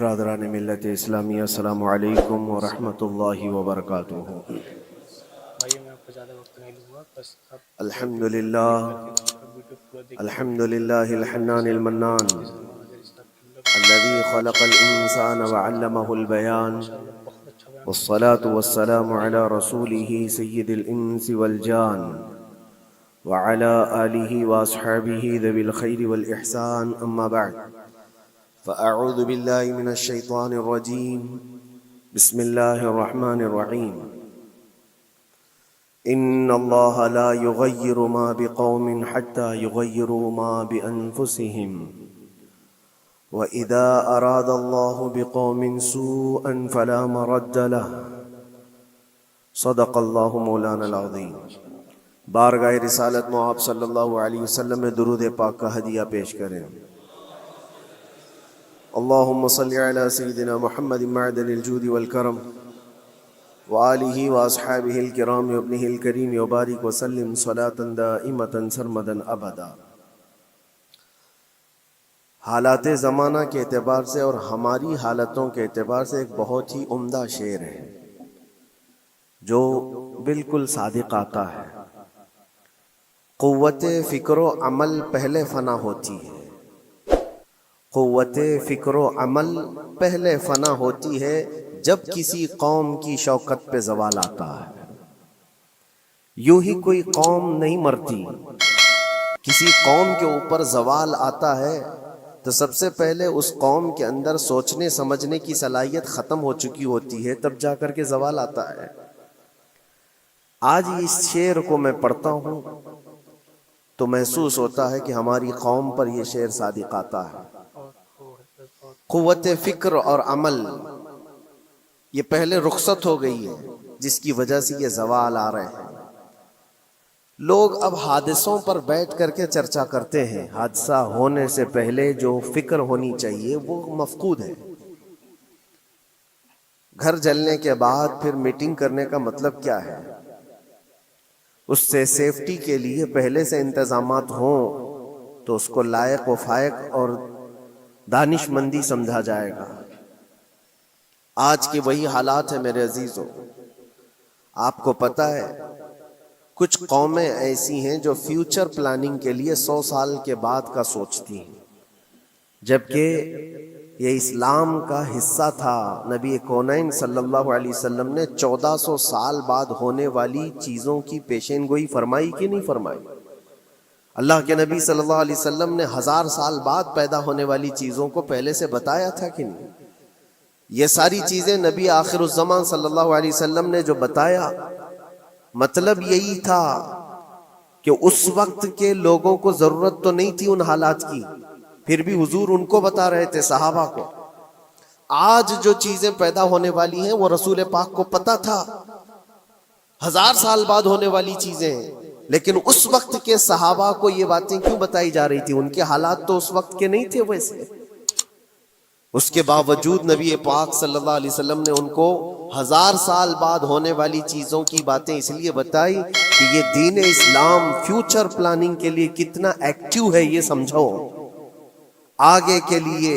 برادران ملت اسلامیہ، السلام علیکم ورحمۃ اللہ وبرکاتہ۔ الحمد للہ الحنان المنان الذي خلق الإنسان وعلمه البيان، والصلاة والسلام على رسوله سيد الإنس والجان وعلى آله وأصحابه ذوي الخير والإحسان، أما بعد فأعوذ بالله من الشيطان الرجيم، بسم الله الرحمن الرحيم۔ إن الله لا يغير ما بقوم حتى يغيروا ما بأنفسهم، وإذا أراد الله بقوم سوءا فلا مرد له، صدق الله مولانا العظيم۔ بارگاہ رسالت مآب صلی اللہ علیہ وسلم میں درود پاک کا ہدیہ پیش کریں۔ اللہم صلی علی سیدنا محمد معدن الجود والکرم وآلہ واصحابہ الکرام وابنہ الکریم وبارک وسلم صلاة دائمة سرمدا ابدا۔ حالات زمانہ کے اعتبار سے اور ہماری حالتوں کے اعتبار سے ایک بہت ہی عمدہ شعر ہے جو بالکل صادق آتا ہے۔ قوت فکر و عمل پہلے فنا ہوتی ہے، قوت فکر و عمل پہلے فنا ہوتی ہے جب کسی قوم کی شوکت پہ زوال آتا ہے۔ یوں ہی کوئی قوم نہیں مرتی، کسی قوم کے اوپر زوال آتا ہے تو سب سے پہلے اس قوم کے اندر سوچنے سمجھنے کی صلاحیت ختم ہو چکی ہوتی ہے، تب جا کر کے زوال آتا ہے۔ آج اس شعر کو میں پڑھتا ہوں تو محسوس ہوتا ہے کہ ہماری قوم پر یہ شعر صادق آتا ہے۔ قوت فکر اور عمل یہ پہلے رخصت ہو گئی ہے، جس کی وجہ سے یہ زوال آ رہے ہیں۔ لوگ اب حادثوں پر بیٹھ کر کے چرچا کرتے ہیں، حادثہ ہونے سے پہلے جو فکر ہونی چاہیے وہ مفقود ہے۔ گھر جلنے کے بعد پھر میٹنگ کرنے کا مطلب کیا ہے؟ اس سے سیفٹی کے لیے پہلے سے انتظامات ہوں تو اس کو لائق و فائق اور دانش مندی سمجھا جائے گا۔ آج کے وہی حالات ہیں میرے عزیزوں۔ آپ کو پتہ ہے کچھ قومیں ایسی ہیں جو فیوچر پلاننگ کے لیے 100 سال کے بعد کا سوچتی ہیں، جبکہ یہ اسلام کا حصہ تھا۔ نبی کونین صلی اللہ علیہ وسلم نے 1400 سال بعد ہونے والی چیزوں کی پیشین گوئی فرمائی کہ نہیں فرمائی؟ اللہ کے نبی صلی اللہ علیہ وسلم نے 1000 سال بعد پیدا ہونے والی چیزوں کو پہلے سے بتایا تھا کہ نہیں؟ یہ ساری چیزیں نبی آخر الزمان صلی اللہ علیہ وسلم نے جو بتایا، مطلب یہی تھا کہ اس وقت کے لوگوں کو ضرورت تو نہیں تھی ان حالات کی، پھر بھی حضور ان کو بتا رہے تھے، صحابہ کو۔ آج جو چیزیں پیدا ہونے والی ہیں وہ رسول پاک کو پتا تھا، 1000 سال بعد ہونے والی چیزیں، لیکن اس وقت کے صحابہ کو یہ باتیں کیوں بتائی جا رہی تھی؟ ان کے حالات تو اس وقت کے نہیں تھے ویسے۔ اس کے باوجود نبی پاک صلی اللہ علیہ وسلم نے ان کو 1000 سال بعد ہونے والی چیزوں کی باتیں اس لیے بتائی کہ یہ دین اسلام فیوچر پلاننگ کے لیے کتنا ایکٹیو ہے، یہ سمجھو آگے کے لیے۔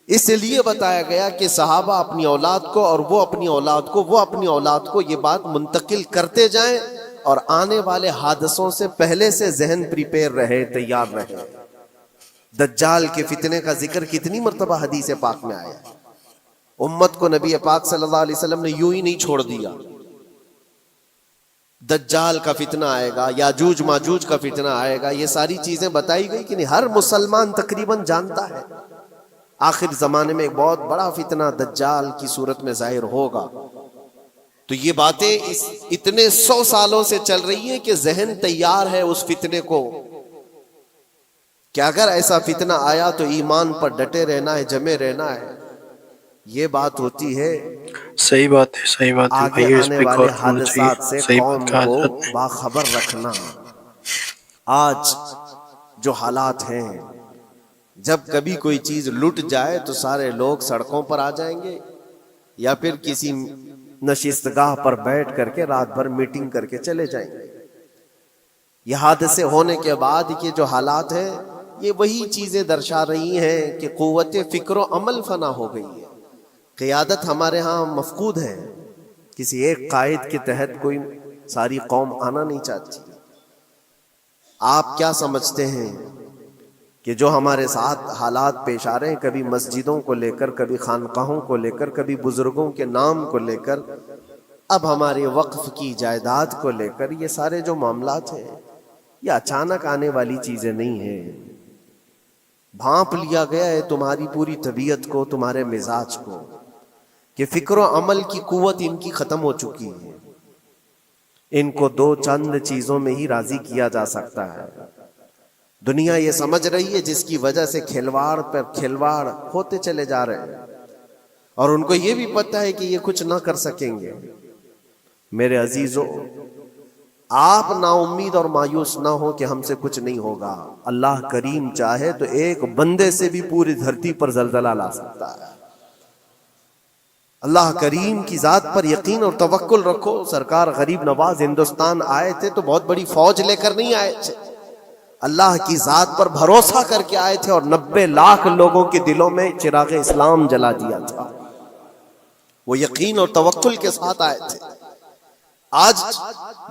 اس لیے بتایا گیا کہ صحابہ اپنی اولاد کو اور وہ اپنی اولاد کو یہ بات منتقل کرتے جائیں، اور آنے والے حادثوں سے پہلے سے ذہن پریپیئر رہے، تیار رہے۔ دجال کے فتنے کا ذکر کتنی مرتبہ حدیث پاک میں آیا ہے۔ امت کو نبی پاک صلی اللہ علیہ وسلم نے یوں ہی نہیں چھوڑ دیا۔ دجال کا فتنہ آئے گا، یاجوج ماجوج کا فتنہ آئے گا، یہ ساری چیزیں بتائی گئی کہ نہیں؟ ہر مسلمان تقریباً جانتا ہے آخر زمانے میں ایک بہت بڑا فتنہ دجال کی صورت میں ظاہر ہوگا۔ تو یہ باتیں اتنے 100 سالوں سے چل رہی ہیں کہ ذہن تیار ہے اس فتنے کو کہ اگر ایسا فتنہ آیا تو ایمان پر ڈٹے رہنا ہے، جمے رہنا ہے۔ یہ بات ہوتی ہے، صحیح بات ہے، صحیح بات ہے۔ آگے آنے والے حادثات سے قوم کو باخبر رکھنا۔ آج جو حالات ہیں، جب کبھی کوئی چیز لٹ جائے تو سارے لوگ سڑکوں پر آ جائیں گے، یا پھر کسی نشستگاہ پر بیٹھ کر کے رات بھر میٹنگ کر کے چلے جائیں گے۔ یہ حادثے ہونے کے بعد کے جو حالات ہیں یہ وہی چیزیں درشا رہی ہیں کہ قوت فکر و عمل فنا ہو گئی ہے. قیادت ہمارے ہاں مفقود ہے. کسی ایک قائد کے تحت کوئی ساری قوم آنا نہیں چاہتی. آپ کیا سمجھتے ہیں کہ جو ہمارے ساتھ حالات پیش آ رہے ہیں، کبھی مسجدوں کو لے کر، کبھی خانقاہوں کو لے کر، کبھی بزرگوں کے نام کو لے کر، اب ہمارے وقف کی جائیداد کو لے کر، یہ سارے جو معاملات ہیں یہ اچانک آنے والی چیزیں نہیں ہیں. بھانپ لیا گیا ہے تمہاری پوری طبیعت کو، تمہارے مزاج کو، کہ فکر و عمل کی قوت ان کی ختم ہو چکی ہے. ان کو دو چند چیزوں میں ہی راضی کیا جا سکتا ہے. دنیا یہ سمجھ رہی ہے، جس کی وجہ سے کھلواڑ پر کھلواڑ ہوتے چلے جا رہے ہیں، اور ان کو یہ بھی پتہ ہے کہ یہ کچھ نہ کر سکیں گے. میرے عزیزو، آپ نا امید اور مایوس نہ ہو کہ ہم سے کچھ نہیں ہوگا. اللہ کریم چاہے تو ایک بندے سے بھی پوری دھرتی پر زلزلہ لا سکتا ہے. اللہ کریم کی ذات پر یقین اور توکل رکھو. سرکار غریب نواز ہندوستان آئے تھے تو بہت بڑی فوج لے کر نہیں آئے تھے، اللہ کی ذات پر بھروسہ کر کے آئے تھے، اور 90 لاکھ لوگوں کے دلوں میں چراغ اسلام جلا دیا تھا. وہ یقین اور توکل کے ساتھ آئے تھے. آج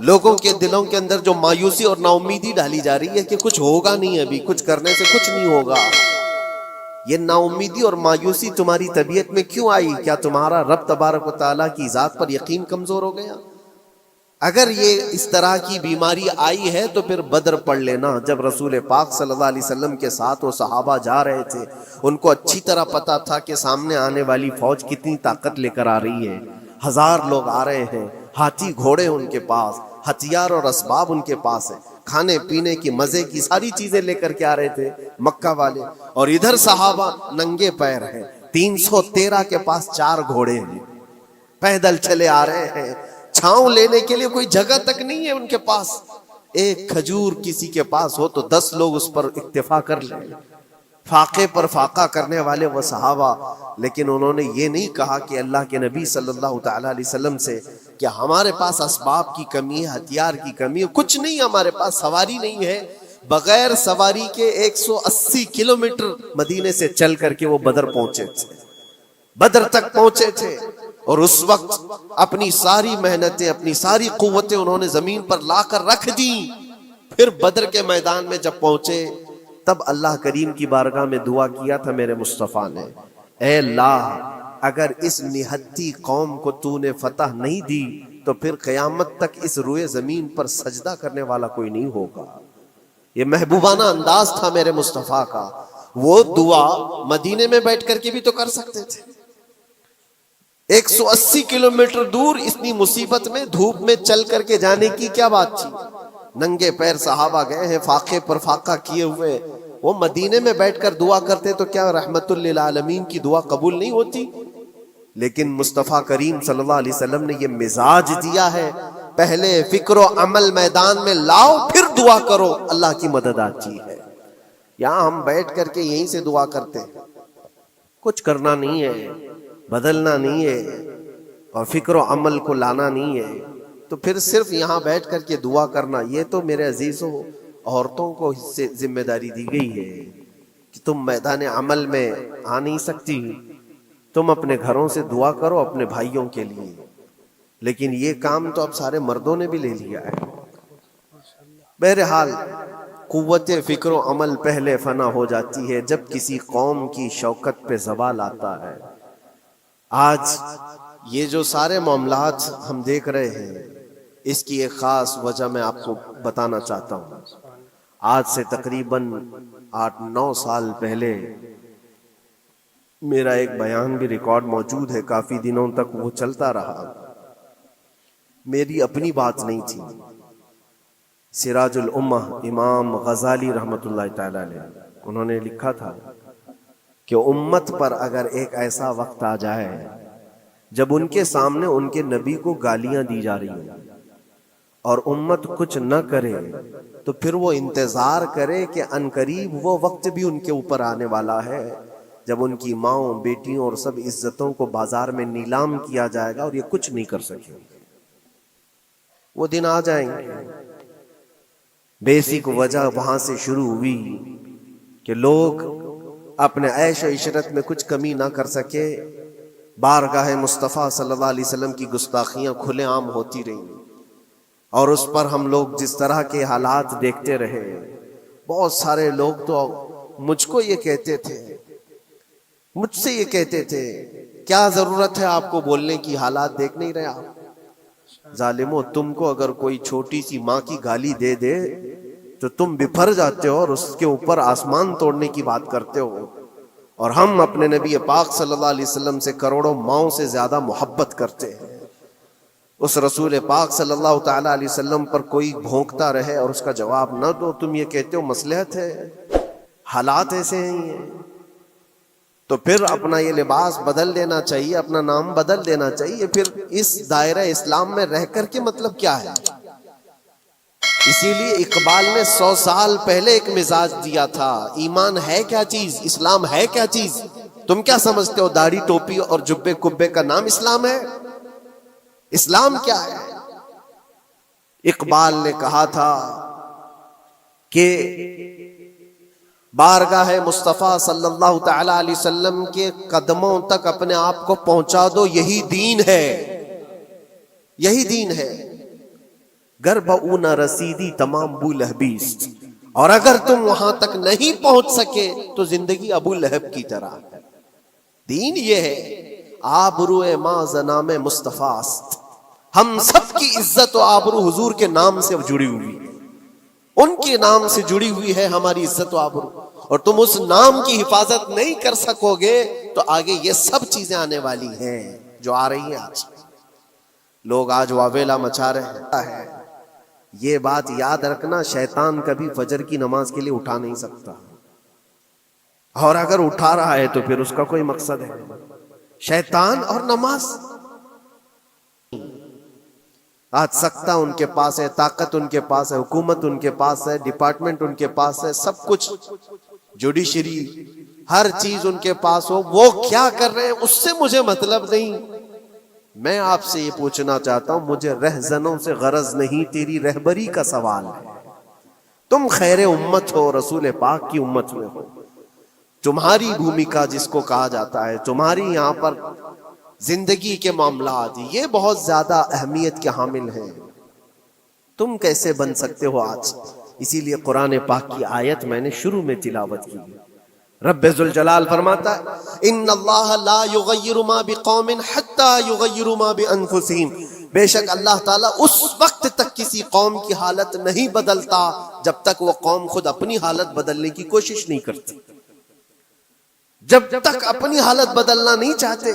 لوگوں کے دلوں کے اندر جو مایوسی اور نا امیدی ڈالی جا رہی ہے کہ کچھ ہوگا نہیں، ابھی کچھ کرنے سے کچھ نہیں ہوگا، یہ نا امیدی اور مایوسی تمہاری طبیعت میں کیوں آئی؟ کیا تمہارا رب تبارک و تعالیٰ کی ذات پر یقین کمزور ہو گیا؟ اگر یہ اس طرح کی بیماری آئی ہے تو پھر بدر پڑھ لینا. جب رسول پاک صلی اللہ علیہ وسلم کے ساتھ وہ صحابہ جا رہے تھے، ان کو اچھی طرح پتا تھا کہ سامنے آنے والی فوج کتنی طاقت لے کر آ رہی ہے. 1000 لوگ آ رہے ہیں، ہاتھی گھوڑے ان کے پاس، ہتھیار اور اسباب ان کے پاس ہے، کھانے پینے کی مزے کی ساری چیزیں لے کر کے آ رہے تھے مکہ والے. اور ادھر صحابہ ننگے پیر ہیں، 313 کے پاس 4 گھوڑے ہیں، پیدل چلے آ رہے ہیں. چھاؤں لینے کے لیے کوئی جگہ تک نہیں ہے ان کے پاس. ایک کھجور کسی کے پاس ہو تو 10 لوگ اس پر اکتفا کر لیں. فاقے پر فاقہ کرنے والے وہ صحابہ، لیکن انہوں نے یہ نہیں کہا کہ اللہ کے نبی صلی اللہ تعالی علیہ وسلم سے کہ ہمارے پاس اسباب کی کمی ہے، ہتھیار کی کمی ہے، کچھ نہیں ہمارے پاس، سواری نہیں ہے. بغیر سواری کے 180 کلومیٹر مدینے سے چل کر کے وہ بدر پہنچے تھے، بدر تک پہنچے تھے. اور اس وقت اپنی ساری محنتیں، اپنی ساری قوتیں انہوں نے زمین پر لا کر رکھ دی. پھر بدر کے میدان میں جب پہنچے تب اللہ کریم کی بارگاہ میں دعا کیا تھا میرے مصطفیٰ نے، اے اللہ اگر اس نہتی قوم کو تو نے فتح نہیں دی تو پھر قیامت تک اس روئے زمین پر سجدہ کرنے والا کوئی نہیں ہوگا. یہ محبوبانہ انداز تھا میرے مصطفیٰ کا. وہ دعا مدینے میں بیٹھ کر کے بھی تو کر سکتے تھے. 180 کلومیٹر دور اتنی مصیبت میں دھوپ میں چل کر کے جانے کی کیا بات تھی؟ ننگے پیر صحابہ گئے ہیں، فاقے پر فاقہ کیے ہوئے. وہ مدینے میں بیٹھ کر دعا کرتے تو کیا رحمت للعالمین کی دعا قبول نہیں ہوتی؟ لیکن مصطفیٰ کریم صلی اللہ علیہ وسلم نے یہ مزاج دیا ہے، پہلے فکر و عمل میدان میں لاؤ پھر دعا کرو، اللہ کی مدد آتی ہے. یہاں ہم بیٹھ کر کے یہیں سے دعا کرتے ہیں، کچھ کرنا نہیں ہے، بدلنا نہیں ہے، اور فکر و عمل کو لانا نہیں ہے، تو پھر صرف یہاں بیٹھ کر کے دعا کرنا. یہ تو میرے عزیزوں عورتوں کو اس سے ذمہ داری دی گئی ہے کہ تم میدان عمل میں آ نہیں سکتی، تم اپنے گھروں سے دعا کرو اپنے بھائیوں کے لیے. لیکن یہ کام تو اب سارے مردوں نے بھی لے لیا ہے. بہرحال قوت فکر و عمل پہلے فنا ہو جاتی ہے جب کسی قوم کی شوکت پہ زوال آتا ہے. آج یہ جو سارے معاملات ہم دیکھ رہے ہیں، اس کی ایک خاص وجہ میں آپ کو بتانا چاہتا ہوں. آج سے تقریباً 8-9 سال پہلے میرا ایک بیان بھی ریکارڈ موجود ہے، کافی دنوں تک وہ چلتا رہا. میری اپنی بات نہیں تھی، سراج الامہ امام غزالی رحمۃ اللہ تعالی علیہ انہوں نے لکھا تھا کہ امت پر اگر ایک ایسا وقت آ جائے جب ان کے سامنے ان کے نبی کو گالیاں دی جا رہی ہیں اور امت کچھ نہ کرے، تو پھر وہ انتظار کرے کہ عنقریب وہ وقت بھی ان کے اوپر آنے والا ہے جب ان کی ماؤں، بیٹیوں اور سب عزتوں کو بازار میں نیلام کیا جائے گا اور یہ کچھ نہیں کر سکیں گے. وہ دن آ جائیں گے. بیسک وجہ وہاں سے شروع ہوئی کہ لوگ اپنے عیش و عشرت میں کچھ کمی نہ کر سکے، بارگاہ مصطفیٰ صلی اللہ علیہ وسلم کی گستاخیاں کھلے عام ہوتی رہیں، اور اس پر ہم لوگ جس طرح کے حالات دیکھتے رہے۔ بہت سارے لوگ تو مجھ کو یہ کہتے تھے، مجھ سے یہ کہتے تھے، کیا ضرورت ہے آپ کو بولنے کی، حالات دیکھ نہیں رہے آپ؟ ظالمو، تم کو اگر کوئی چھوٹی سی ماں کی گالی دے دے تو تم بپھر جاتے ہو اور اس کے اوپر آسمان توڑنے کی بات کرتے ہو، اور ہم اپنے نبی پاک صلی اللہ علیہ وسلم سے کروڑوں ماؤں سے زیادہ محبت کرتے ہیں۔ اس رسول پاک صلی اللہ تعالی علیہ وسلم پر کوئی بھونکتا رہے اور اس کا جواب نہ دو، تم یہ کہتے ہو مصلحت ہے؟ حالات ایسے ہیں، تو پھر اپنا یہ لباس بدل دینا چاہیے، اپنا نام بدل دینا چاہیے۔ پھر اس دائرہ اسلام میں رہ کر کے مطلب کیا ہے؟ اسی لیے اقبال نے 100 سال پہلے ایک مزاج دیا تھا، ایمان ہے کیا چیز، اسلام ہے کیا چیز؟ تم کیا سمجھتے ہو داڑھی ٹوپی اور جبے کبے کا نام اسلام ہے؟ اسلام کیا ہے؟ اقبال نے کہا تھا کہ بارگاہ مصطفیٰ صلی اللہ تعالی علیہ وسلم کے قدموں تک اپنے آپ کو پہنچا دو، یہی دین ہے، یہی دین ہے۔ گر بہو نہ رسیدی تمام ابو لہبیس، اور اگر تم وہاں تک نہیں پہنچ سکے تو زندگی ابو لہب کی طرح۔ دین یہ ہے، آبرو ماں زنام مصطفیٰ است، ہم سب کی عزت و آبرو حضور کے نام سے جڑی ہوئی ہے، ان کے نام سے جڑی ہوئی ہے ہماری عزت و آبرو، اور تم اس نام کی حفاظت نہیں کر سکو گے تو آگے یہ سب چیزیں آنے والی ہیں جو آ رہی ہیں۔ آج لوگ آج واویلا مچا رہے ہیں۔ یہ بات یاد رکھنا، شیطان کبھی فجر کی نماز کے لیے اٹھا نہیں سکتا، اور اگر اٹھا رہا ہے تو پھر اس کا کوئی مقصد ہے۔ شیطان اور نماز، آج سختہ ان کے پاس ہے، طاقت ان کے پاس ہے، حکومت ان کے پاس ہے، ڈپارٹمنٹ ان کے پاس ہے، سب کچھ، جوڈیشری، ہر چیز ان کے پاس ہو، وہ کیا کر رہے ہیں اس سے مجھے مطلب نہیں۔ میں آپ سے یہ پوچھنا چاہتا ہوں، مجھے رہزنوں سے غرض نہیں، تیری رہبری کا سوال ہے۔ تم خیر امت ہو، رسول پاک کی امت میں ہو، تمہاری بھومکا جس کو کہا جاتا ہے، تمہاری یہاں پر زندگی کے معاملات یہ بہت زیادہ اہمیت کے حامل ہیں۔ تم کیسے بن سکتے ہو آج؟ اسی لیے قرآن پاک کی آیت میں نے شروع میں تلاوت کی۔ رب ذوالجلال فرماتا ہے ان اللہ لا یغیر ما بقوم حتی یغیروا ما بانفسہم، بے شک اللہ تعالیٰ اس وقت تک کسی قوم کی حالت نہیں بدلتا جب تک وہ قوم خود اپنی حالت بدلنے کی کوشش نہیں کرتی۔ جب تک اپنی حالت بدلنا نہیں چاہتے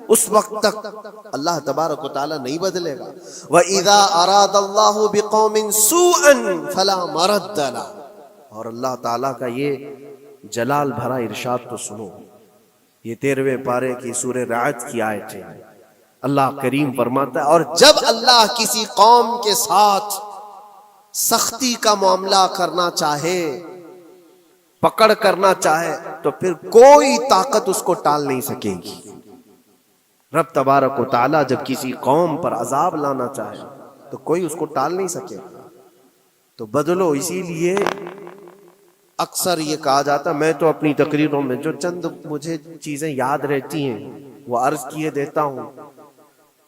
اس وقت تک اللہ تبارک و تعالیٰ نہیں بدلے گا۔ وَإِذَا أَرَادَ اللَّهُ بِقَوْمٍ سُوءًا فَلَا مَرَدَّ لَهُ، اور اللہ تعالیٰ کا یہ جلال بھرا ارشاد تو سنو، یہ 13ویں پارے کی سورہ رعد کی آیت ہے۔ اللہ کریم فرماتا ہے، اور جب اللہ کسی قوم کے ساتھ سختی کا معاملہ کرنا چاہے، پکڑ کرنا چاہے، تو پھر کوئی طاقت اس کو ٹال نہیں سکے گی۔ رب تبارک و تعالیٰ جب کسی قوم پر عذاب لانا چاہے تو کوئی اس کو ٹال نہیں سکے گا۔ تو بدلو۔ اسی لیے اکثر یہ کہا جاتا، میں تو اپنی تقریروں میں جو چند مجھے چیزیں یاد رہتی ہیں وہ عرض کیے دیتا ہوں،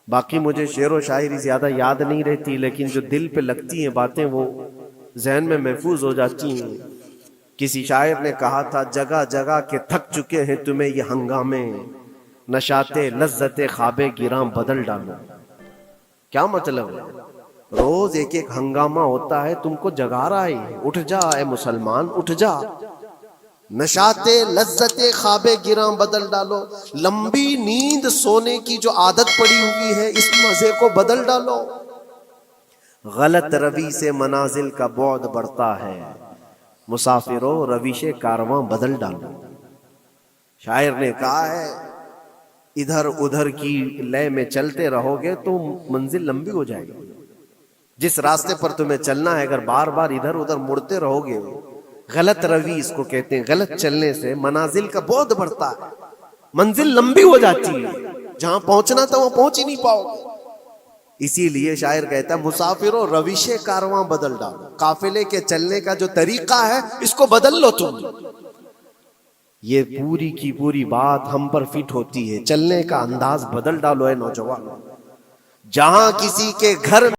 باقی مجھے شعر و شاعری زیادہ یاد نہیں رہتی، لیکن جو دل پہ لگتی ہیں باتیں وہ ذہن میں محفوظ ہو جاتی ہیں۔ کسی شاعر نے کہا تھا، جگہ جگہ کے تھک چکے ہیں تمہیں یہ ہنگامے، نشاتے لذت خواب گراں بدل ڈالو۔ کیا مطلب ہے؟ روز ایک ایک ہنگامہ ہوتا ہے، تم کو جگا رہا ہے، اٹھ جا اے مسلمان، اٹھ جا۔ نشاتے لذت خواب گراں بدل ڈالو، لمبی نیند سونے کی جو عادت پڑی ہوئی ہے اس مزے کو بدل ڈالو۔ غلط روی سے منازل کا بعد بڑھتا ہے، مسافروں روش کارواں بدل ڈالو۔ شاعر نے کہا ہے، ادھر ادھر کی لے میں چلتے رہو گے تو منزل لمبی ہو جائے گی۔ جس راستے پر تمہیں چلنا ہے اگر بار بار ادھر ادھر مڑتے رہو گے، غلط روی اس کو کہتے ہیں، غلط چلنے سے منازل کا بعد بڑھتا ہے، منزل لمبی ہو جاتی ہے، جہاں پہنچنا تھا وہ پہنچ ہی نہیں پاؤ گے۔ اسی لیے شاعر کہتا ہے، مسافروں روش کارواں بدل ڈالو، قافلے کے چلنے کا جو طریقہ ہے اس کو بدل لو تم۔ یہ پوری کی پوری بات ہم پر فٹ ہوتی ہے. چلنے کا انداز بدل ڈالو اے نوجوان. جہاں کسی کے گھر